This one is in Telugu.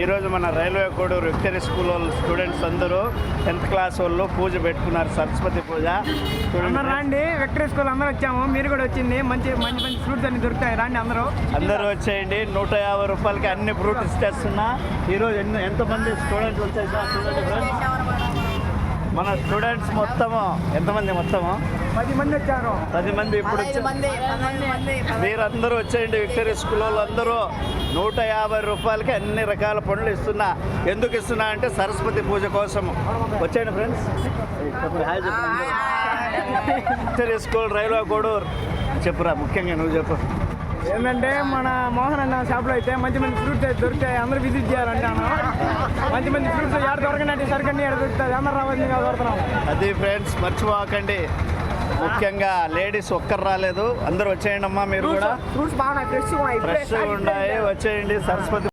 ఈరోజు మన railway Koduru victory school students అందరూ 10th క్లాస్ వాళ్ళు పూజ పెట్టుకున్నారు, సరస్వతి పూజ. అందరూ రండి, విక్టరీ స్కూల్ అందరూ వచ్చాము, మీరు కూడా వచ్చింది. మంచి మంచి మంచి ఫ్రూట్స్ అన్ని దొరుకుతాయి, రండి అందరూ వచ్చేయండి. 150 రూపాయలకి అన్ని ఫ్రూట్స్ ఇచ్చేస్తున్నా. ఈరోజు ఎంతమంది స్టూడెంట్స్ వచ్చాయి చూడండి ఫ్రెండ్స్. మన స్టూడెంట్స్ మొత్తము ఎంతమంది? మొత్తము 10 మంది వచ్చారు. 10 మంది. ఇప్పుడు మీరందరూ వచ్చేయండి. విక్టరీ స్కూల్ వాళ్ళు అందరూ 150 రూపాయలకి అన్ని రకాల పండ్లు ఇస్తున్నా. ఎందుకు ఇస్తున్నా అంటే సరస్వతి పూజ కోసం. వచ్చేయండి friends. Victory school railway Koduru చెప్పురా, ముఖ్యంగా నువ్వు చెప్పు. ఏంటంటే మన మోహన్ అన్న షాప్లో అయితే మంచి మంచి ఫ్రూట్స్ అయితే దొరుకుతాయి, అందరూ విజిట్ చేయాలంటాను. మంచి మంచి ఫ్రూట్స్ ఎక్కడ దొరకనంటే సరికండి ఎక్కడ దొరుకుతుంది, అందరూ రావాల్సింది దొరుకుతున్నాం. అది ఫ్రెండ్స్, మర్చిపోకండి. ముఖ్యంగా లేడీస్ ఒక్కరు రాలేదు, అందరూ వచ్చేయండి అమ్మా. మీరు కూడా ఫ్రూట్స్ బాగున్నాయి, ఫ్రెష్గా ఉన్నాయి. వచ్చేయండి. సరస్వతి